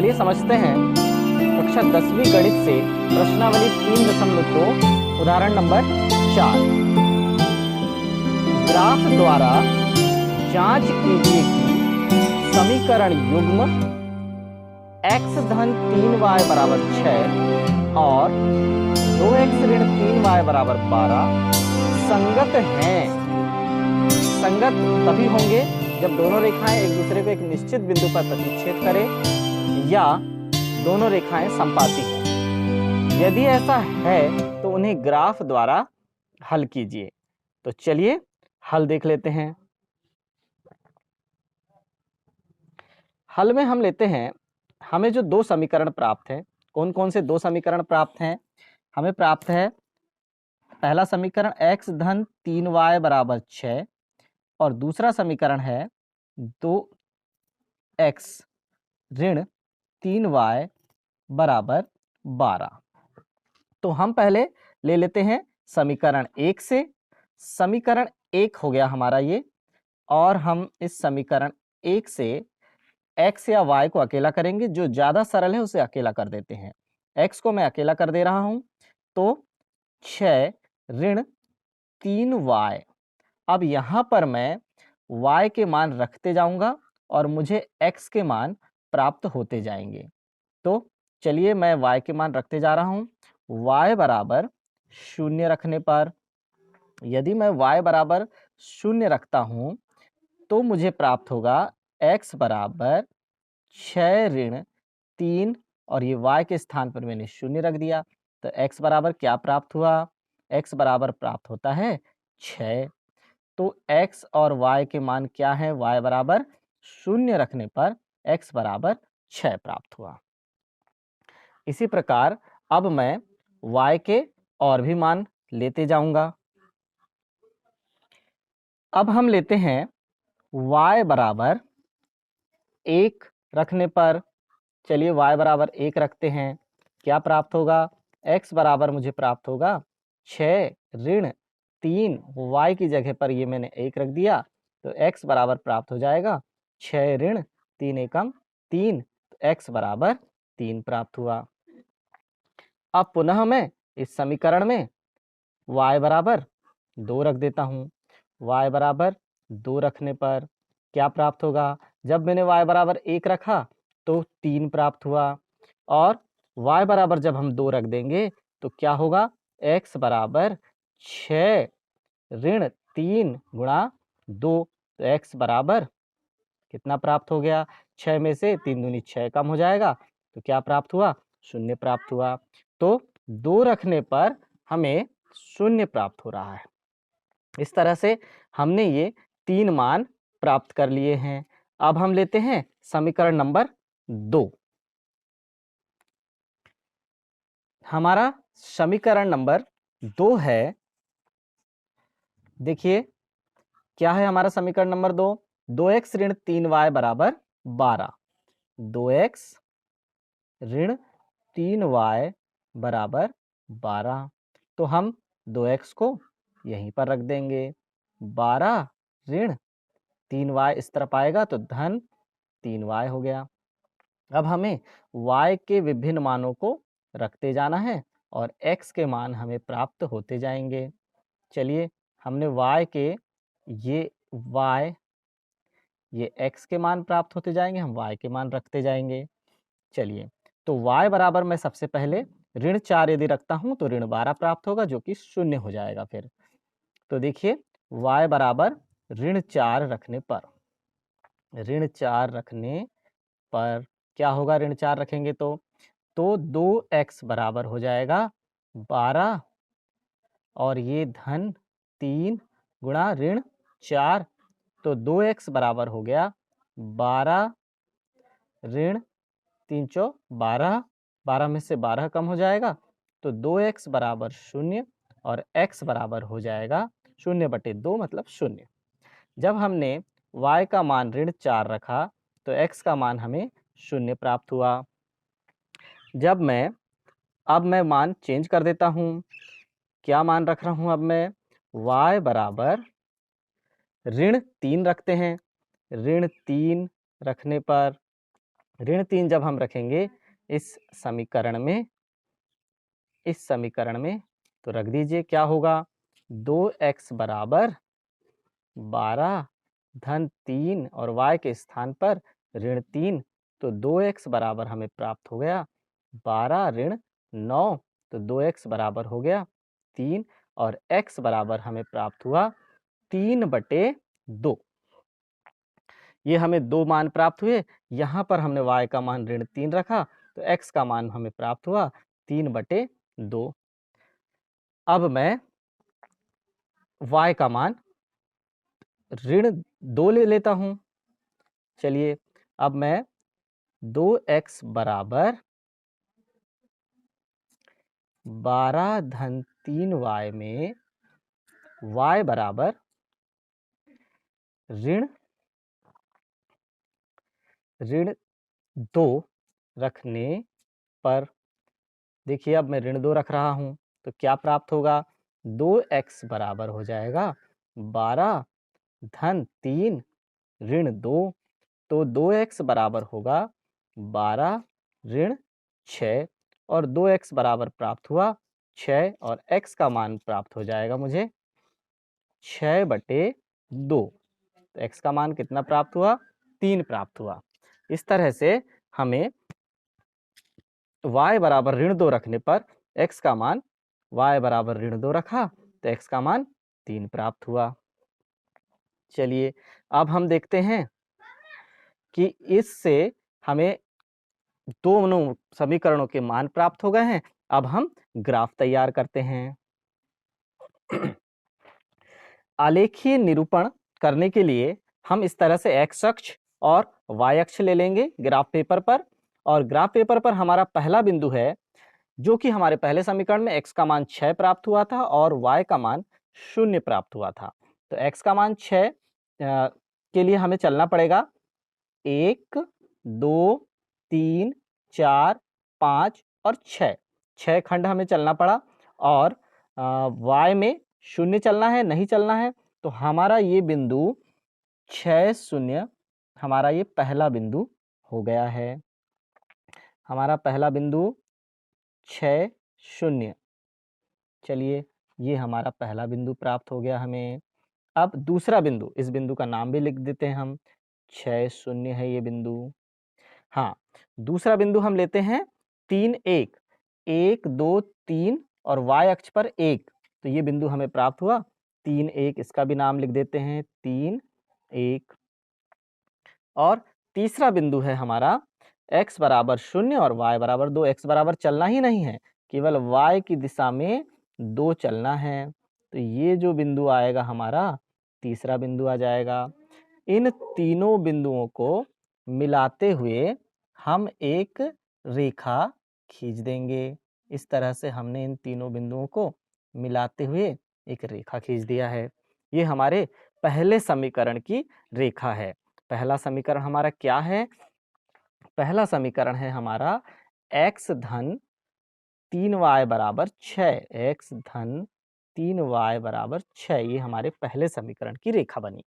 चलिए समझते हैं कक्षा 10वीं गणित से प्रश्नावली 3.2 उदाहरण नंबर 4। ग्राफ द्वारा जांच कीजिए कि समीकरण युग्म x धन 3y बराबर 6 और 2x ऋण 3y बराबर 12 संगत हैं। संगत तभी होंगे जब दोनों रेखाएं एक दूसरे को एक निश्चित बिंदु पर प्रतिच्छेद करें या दोनों रेखाएं संपाती हों। यदि ऐसा है तो उन्हें ग्राफ द्वारा हल कीजिए। तो चलिए हल देख लेते हैं। हल में हम लेते हैं, हमें जो दो समीकरण प्राप्त है, कौन कौन से दो समीकरण प्राप्त हैं? हमें प्राप्त है पहला समीकरण x धन 3y बराबर 6 और दूसरा समीकरण है 2x ऋण 3y बराबर 12। तो हम पहले ले लेते हैं समीकरण 1 से। समीकरण 1 हो गया हमारा ये, और हम इस समीकरण 1 से x या y को अकेला करेंगे। जो ज्यादा सरल है उसे अकेला कर देते हैं। x को मैं अकेला कर दे रहा हूं, तो 6 ऋण 3y। अब यहां पर मैं y के मान रखते जाऊंगा और मुझे x के मान प्राप्त होते जाएंगे। तो चलिए मैं y के मान रखते जा रहा हूं। y बराबर 0 रखने पर, यदि मैं y बराबर 0 रखता हूं तो मुझे प्राप्त होगा x बराबर 6 ऋण 3, और ये y के स्थान पर मैंने 0 रख दिया। तो x बराबर क्या प्राप्त हुआ? x बराबर प्राप्त होता है 6। तो x और y के मान क्या है? y बराबर 0 रखने पर x बराबर 6 प्राप्त हुआ। इसी प्रकार अब मैं y के और भी मान लेते जाऊंगा। अब हम लेते हैं y बराबर 1 रखने पर, चलिए y बराबर 1 रखते हैं। क्या प्राप्त होगा? x बराबर मुझे प्राप्त होगा 6 ऋण 3, y की जगह पर ये मैंने 1 रख दिया, तो x बराबर प्राप्त हो जाएगा 6 ऋण 3 एकम 3, तो x बराबर 3 प्राप्त हुआ। अब पुनः मैं इस समीकरण में y बराबर 2 रख देता हूँ। y बराबर 2 रखने पर क्या प्राप्त होगा? जब मैंने y बराबर 1 रखा तो 3 प्राप्त हुआ, और y बराबर जब हम 2 रख देंगे तो क्या होगा? x बराबर 6 ऋण 3 गुणा 2, तो x बराबर कितना प्राप्त हो गया? 6 में से 3 दूनी 6 कम हो जाएगा, तो क्या प्राप्त हुआ? 0 प्राप्त हुआ। तो 2 रखने पर हमें 0 प्राप्त हो रहा है। इस तरह से हमने ये 3 मान प्राप्त कर लिए हैं। अब हम लेते हैं समीकरण नंबर 2। हमारा समीकरण नंबर 2 है, देखिए क्या है हमारा समीकरण नंबर 2? 2x ऋण 3y बराबर 12। 2x ऋण 3y बराबर 12। तो हम 2x को यहीं पर रख देंगे। 12 ऋण 3y इस तरफ आएगा तो धन 3y हो गया। अब हमें y के विभिन्न मानों को रखते जाना है और x के मान हमें प्राप्त होते जाएंगे। चलिए हमने y के ये x के मान प्राप्त होते जाएंगे, हम y के मान रखते जाएंगे। चलिए तो y बराबर मैं सबसे पहले ऋण 4 यदि रखता हूं तो ऋण 12 प्राप्त होगा, जो कि 0 हो जाएगा फिर। तो देखिए y बराबर ऋण 4 रखने पर, ऋण 4 रखने पर क्या होगा? ऋण 4 रखेंगे तो 2x बराबर हो जाएगा 12, और ये धन 3 गुणा ऋण 4, तो 2x बराबर हो गया 12 ऋण 3 चौ 12, 12 में से 12 कम हो जाएगा, तो 2x बराबर 0 और x बराबर हो जाएगा 0/2 मतलब 0। जब हमने y का मान ऋण 4 रखा तो x का मान हमें 0 प्राप्त हुआ। अब मैं मान चेंज कर देता हूँ। क्या मान रख रहा हूँ अब मैं? y बराबर ऋण 3 रखते हैं। ऋण 3 रखने पर ऋण 3 जब हम रखेंगे इस समीकरण में, तो रख दीजिए क्या होगा, 2x बराबर 12 धन 3 और y के स्थान पर ऋण 3, तो 2x बराबर हमें प्राप्त हो गया 12 ऋण 9, तो 2x बराबर हो गया 3 और x बराबर हमें प्राप्त हुआ 3/2। ये हमें दो मान प्राप्त हुए। यहाँ पर हमने y का मान ऋण 3 रखा, तो x का मान हमें प्राप्त हुआ 3/2। अब मैं y का मान ऋण 2 ले लेता हूँ। चलिए, अब मैं 2x बराबर 12 धन 3y में y बराबर ऋण 2 रखने पर, देखिए अब मैं ऋण 2 रख रहा हूँ, तो क्या प्राप्त होगा, 2x बराबर हो जाएगा 12 धन 3 ऋण 2, तो 2x बराबर होगा 12 ऋण 6 और 2x बराबर प्राप्त हुआ 6 और x का मान प्राप्त हो जाएगा मुझे 6/2। तो x का मान कितना प्राप्त हुआ, 3 प्राप्त हुआ। इस तरह से हमें y बराबर ऋण 2 रखने पर x का मान, y बराबर ऋण 2 रखा तो x का मान 3 प्राप्त हुआ। चलिए, अब हम देखते हैं कि इससे हमें दोनों समीकरणों के मान प्राप्त हो गए हैं। अब हम ग्राफ तैयार करते हैं। आलेखीय निरूपण करने के लिए हम इस तरह से x अक्ष और y अक्ष ले लेंगे ग्राफ पेपर पर, और ग्राफ पेपर पर हमारा पहला बिंदु है जो कि हमारे पहले समीकरण में x का मान 6 प्राप्त हुआ था और y का मान 0 प्राप्त हुआ था। तो x का मान 6 के लिए हमें चलना पड़ेगा 1 2 3 4 5 और 6 खंड हमें चलना पड़ा, और y में 0 चलना है, नहीं चलना है। तो हमारा ये बिंदु 6 0 हमारा ये पहला बिंदु हो गया है। हमारा पहला बिंदु 6 0। चलिए, ये हमारा पहला बिंदु प्राप्त हो गया हमें। अब दूसरा बिंदु, इस बिंदु का नाम भी लिख देते हैं हम, 6 0 है ये बिंदु। हाँ, दूसरा बिंदु हम लेते हैं 3 1 1 2 3 और y अक्ष पर 1, तो ये बिंदु हमें प्राप्त हुआ 3 1, इसका भी नाम लिख देते हैं 3 1। और तीसरा बिंदु है हमारा x बराबर 0 और y बराबर 2। x बराबर चलना ही नहीं है, केवल y की दिशा में 2 चलना है। तो ये जो बिंदु आएगा हमारा तीसरा बिंदु आ जाएगा। इन तीनों बिंदुओं को मिलाते हुए हम एक रेखा खींच देंगे। इस तरह से हमने इन तीनों बिंदुओं को मिलाते हुए एक रेखा खींच दिया है। ये हमारे पहले समीकरण की रेखा है। पहला समीकरण हमारा क्या है? पहला समीकरण है हमारा x धन 3y बराबर 6, x धन 3y बराबर 6, ये हमारे पहले समीकरण की रेखा बनी।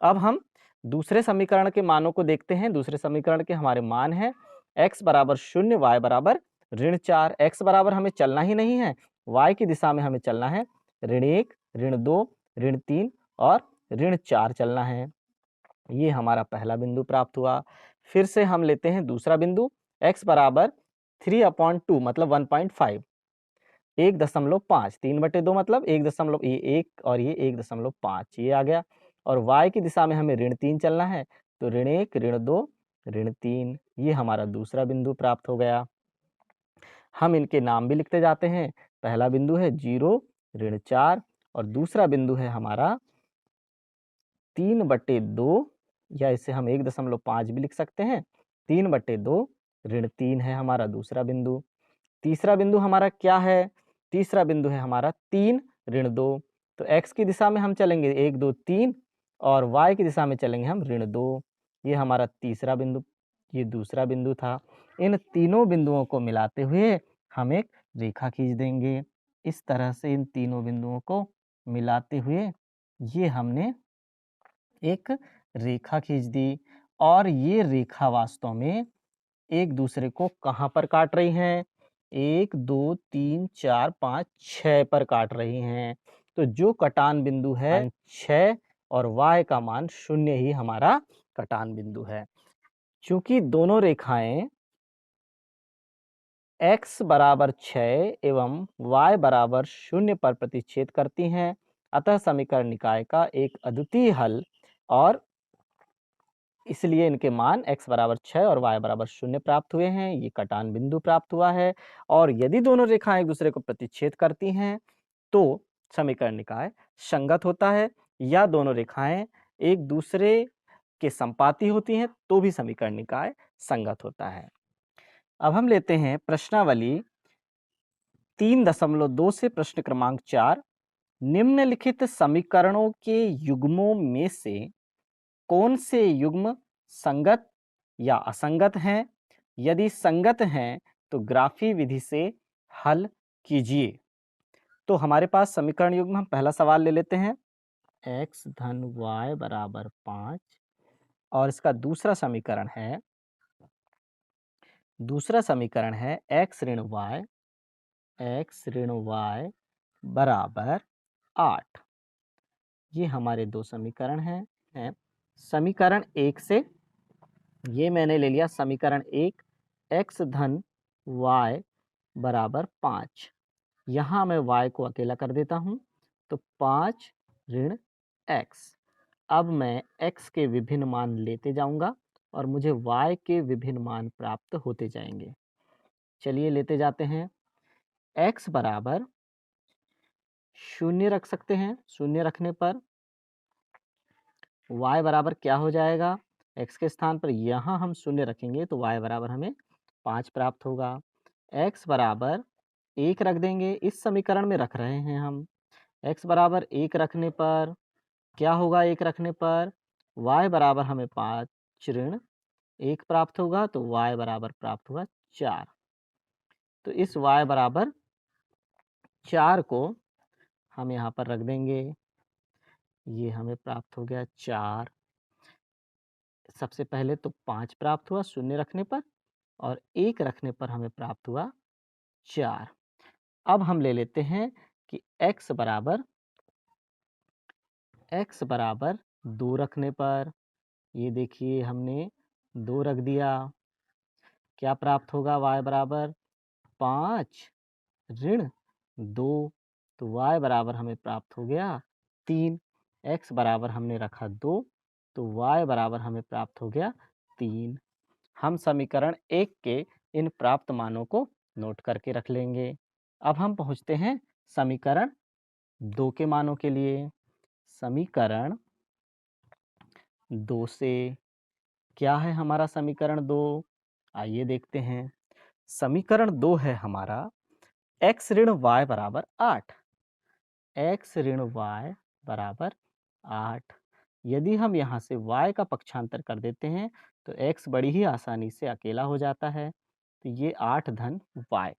अब हम दूसरे समीकरण के मानों को देखते हैं। दूसरे समीकरण के हमारे मान हैं x बराबर 0, y बराबर ऋण 4। x बराबर हमें चलना ही नहीं है, y की दिशा में हमें चलना है, ऋण 1, ऋण 2, ऋण 3 और ऋण 4 चलना है। ये हमारा पहला बिंदु प्राप्त हुआ। फिर से हम लेते हैं दूसरा बिंदु, x बराबर 3/2 मतलब 1.5, 1.5, 3/2 मतलब 1 और ये 1.5 ये आ गया। और y की दिशा में हमें ऋण 3 चलना है, तो ऋण 1, ऋण 2, ऋण 3, ये हमारा दूसरा बिंदु प्राप्त हो गया। हम इनके नाम भी लिखते जाते हैं। पहला बिंदु है 0, ऋण 4 और दूसरा बिंदु है हमारा 3/2, या इसे हम 1.5 भी लिख सकते हैं। 3/2 ऋण 3 है हमारा दूसरा बिंदु। तीसरा बिंदु हमारा क्या है? तीसरा बिंदु है हमारा 3 ऋण 2। तो x की दिशा में हम चलेंगे 1 2 3 और y की दिशा में चलेंगे हम ऋण 2। ये हमारा तीसरा बिंदु, ये दूसरा बिंदु था। इन तीनों बिंदुओं को मिलाते हुए हम एक रेखा खींच देंगे। इस तरह से इन तीनों बिंदुओं को मिलाते हुए ये हमने एक रेखा खींच दी, और ये रेखा वास्तव में एक दूसरे को कहाँ पर काट रही हैं? 1, 2, 3, 4, 5, 6 पर काट रही हैं। तो जो कटान बिंदु है 6 और y का मान 0 ही हमारा कटान बिंदु है। चूंकि दोनों रेखाएं x बराबर 6 एवं y बराबर 0 पर प्रतिच्छेद करती हैं, अतः समीकरण निकाय का एक अद्वितीय हल और इसलिए इनके मान x बराबर 6 और y बराबर 0 प्राप्त हुए हैं। ये कटान बिंदु प्राप्त हुआ है। और यदि दोनों रेखाएं एक दूसरे को प्रतिच्छेद करती हैं तो समीकरण निकाय संगत होता है, या दोनों रेखाएं एक दूसरे के संपाती होती हैं तो भी समीकरण निकाय संगत होता है। अब हम लेते हैं प्रश्नावली 3.2 से प्रश्न क्रमांक 4। निम्नलिखित समीकरणों के युग्मों में से कौन से युग्म संगत या असंगत हैं? यदि संगत हैं तो ग्राफी विधि से हल कीजिए। तो हमारे पास समीकरण युग्म, हम पहला सवाल ले लेते हैं, x धन y बराबर 5 और इसका दूसरा समीकरण है x ऋण y बराबर 8। ये हमारे दो समीकरण हैं। समीकरण 1 से ये मैंने ले लिया समीकरण 1, x धन y बराबर 5। यहाँ मैं y को अकेला कर देता हूँ तो 5 ऋण x। अब मैं x के विभिन्न मान लेते जाऊंगा और मुझे y के विभिन्न मान प्राप्त होते जाएंगे। चलिए लेते जाते हैं। x बराबर 0 रख सकते हैं। 0 रखने पर y बराबर क्या हो जाएगा? x के स्थान पर यहाँ हम 0 रखेंगे तो y बराबर हमें 5 प्राप्त होगा। x बराबर 1 रख देंगे, इस समीकरण में रख रहे हैं हम। x बराबर 1 रखने पर क्या होगा? 1 रखने पर y बराबर हमें 5 ऋण 1 प्राप्त होगा तो y बराबर प्राप्त हुआ 4। तो इस y बराबर 4 को हम यहाँ पर रख देंगे। ये हमें प्राप्त हो गया 4। सबसे पहले तो 5 प्राप्त हुआ 0 रखने पर और 1 रखने पर हमें प्राप्त हुआ 4। अब हम ले लेते हैं कि x बराबर 2 रखने पर, ये देखिए हमने 2 रख दिया। क्या प्राप्त होगा? y बराबर 5 ऋण 2 तो y बराबर हमें प्राप्त हो गया 3। x बराबर हमने रखा 2 तो y बराबर हमें प्राप्त हो गया 3। हम समीकरण 1 के इन प्राप्त मानों को नोट करके रख लेंगे। अब हम पहुंचते हैं समीकरण 2 के मानों के लिए। समीकरण 2 से क्या है हमारा समीकरण 2? आइए देखते हैं। समीकरण 2 है हमारा x ऋण y बराबर 8। x ऋण y बराबर 8। यदि हम यहाँ से y का पक्षांतर कर देते हैं तो x बड़ी ही आसानी से अकेला हो जाता है, तो ये 8 धन y।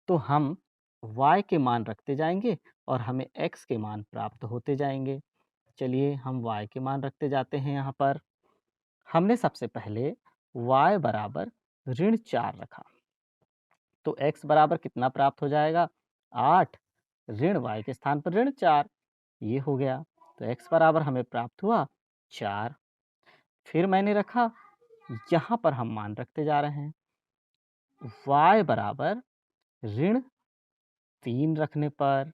तो हम y के मान रखते जाएंगे और हमें x के मान प्राप्त होते जाएंगे। चलिए हम y के मान रखते जाते हैं। यहाँ पर हमने सबसे पहले y बराबर ऋण 4 रखा तो x बराबर कितना प्राप्त हो जाएगा? 8 ऋण y के स्थान पर ऋण 4, ये हो गया। तो x बराबर हमें प्राप्त हुआ 4। फिर मैंने रखा, यहाँ पर हम मान रखते जा रहे हैं। y बराबर ऋण 3 रखने पर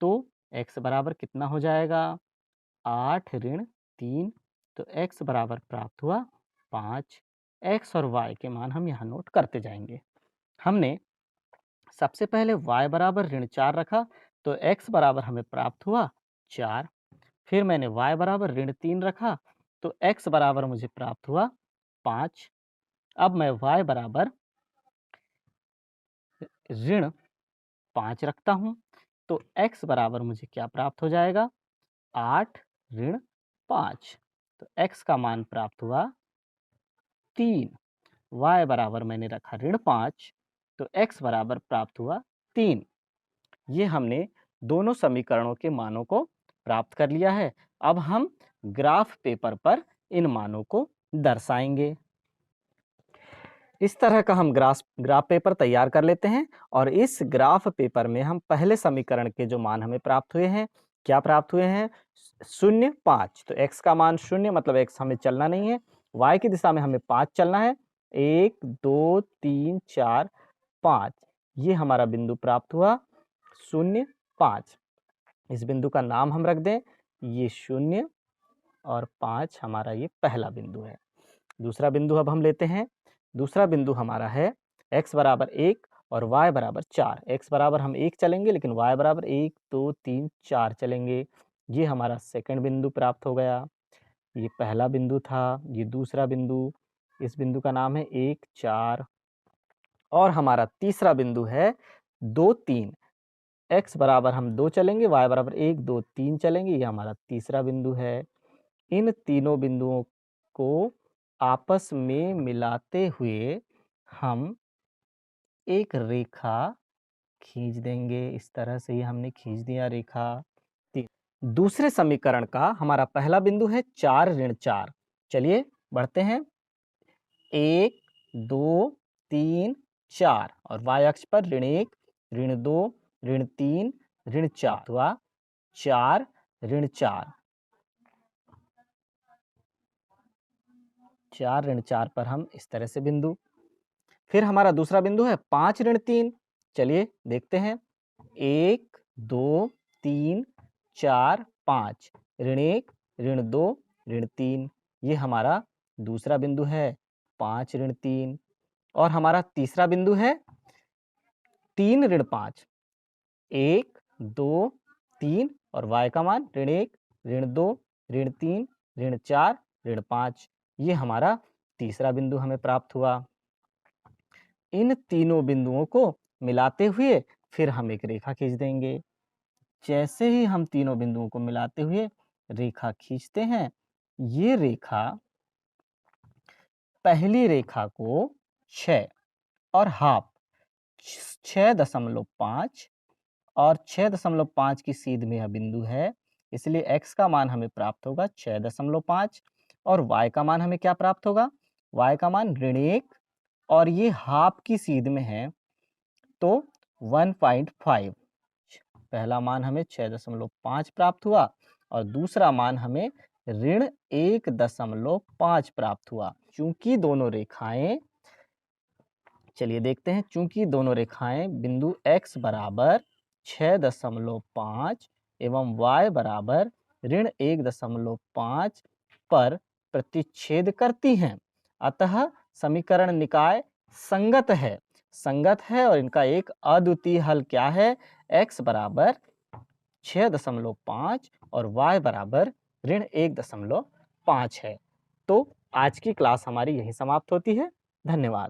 तो x बराबर कितना हो जाएगा? 8 ऋण 3 तो x बराबर प्राप्त हुआ 5। x और y के मान हम यहाँ नोट करते जाएंगे। हमने सबसे पहले y बराबर ऋण 4 रखा तो x बराबर हमें प्राप्त हुआ 4। फिर मैंने y बराबर ऋण 3 रखा तो x बराबर मुझे प्राप्त हुआ 5। अब मैं y बराबर ऋण 5 रखता हूं तो x बराबर मुझे क्या प्राप्त हो जाएगा? 8 ऋण 5 तो x का मान प्राप्त हुआ 3। y बराबर मैंने रखा ऋण 5 तो x बराबर प्राप्त हुआ 3। ये हमने दोनों समीकरणों के मानों को प्राप्त कर लिया है। अब हम ग्राफ पेपर पर इन मानों को दर्शाएंगे। इस तरह का हम ग्राफ पेपर तैयार कर लेते हैं और इस ग्राफ पेपर में हम पहले समीकरण के जो मान हमें प्राप्त हुए हैं, क्या प्राप्त हुए हैं? 0, 5। तो x का मान 0 मतलब x हमें चलना नहीं है, y की दिशा में हमें 5 चलना है। 1, 2, 3, 4, 5 ये हमारा बिंदु प्राप्त हुआ 0, 5। इस बिंदु का नाम हम रख दें, ये 0 और 5 हमारा ये पहला बिंदु है। दूसरा बिंदु अब हम लेते हैं। दूसरा बिंदु हमारा है x बराबर 1 और y बराबर 4। x बराबर हम 1 चलेंगे लेकिन y बराबर 1, 2, 3, 4 चलेंगे। ये हमारा सेकंड बिंदु प्राप्त हो गया। ये पहला बिंदु था, ये दूसरा बिंदु। इस बिंदु का नाम है 1, 4 और हमारा तीसरा बिंदु है 2, 3। x बराबर हम 2 चलेंगे, y बराबर 1, 2, 3 चलेंगे। ये हमारा तीसरा बिंदु है। इन तीनों बिंदुओं को आपस में मिलाते हुए हम एक रेखा खींच देंगे। इस तरह से ये हमने खींच दिया रेखा। दूसरे समीकरण का हमारा पहला बिंदु है 4 ऋण 4। चलिए बढ़ते हैं। 1, 2, 3, 4 और y अक्ष पर ऋण 1, ऋण 2, ऋण 3, ऋण 4 हुआ 4 ऋण 4। 4 ऋण 4 पर हम इस तरह से बिंदु। फिर हमारा दूसरा बिंदु है 5 ऋण 3। चलिए देखते हैं। 1, 2, 3, 4, 5 ऋण 1, ऋण 2, ऋण 3 ये हमारा दूसरा बिंदु है 5 ऋण 3। और हमारा तीसरा बिंदु है 3 ऋण 5। 1, 2, 3 और y का मान ऋण 1, ऋण 2, ऋण 3, ऋण 4, ऋण 5 ये हमारा तीसरा बिंदु हमें प्राप्त हुआ। इन तीनों बिंदुओं को मिलाते हुए फिर हम एक रेखा खींच देंगे। जैसे ही हम तीनों बिंदुओं को मिलाते हुए रेखा खींचते हैं, ये रेखा पहली रेखा को 6 और हाफ 6.5 और 6.5 की सीध में यह बिंदु है, इसलिए x का मान हमें प्राप्त होगा 6.5 और y का मान हमें क्या प्राप्त होगा? y का मान ऋण 1 और ये हाफ की सीध में है तो 1.5। पहला मान हमें 6.5 प्राप्त हुआ और दूसरा मान हमें ऋण 1.5 प्राप्त हुआ। चूंकि दोनों रेखाएं, चलिए देखते हैं, चूंकि दोनों रेखाएं बिंदु x बराबर 6.5 एवं y बराबर ऋण 1.5 पर प्रतिच्छेद करती हैं, अतः समीकरण निकाय संगत है और इनका एक अद्वितीय हल क्या है? x बराबर 6.5 और y बराबर ऋण 1.5 है। तो आज की क्लास हमारी यहीं समाप्त होती है। धन्यवाद।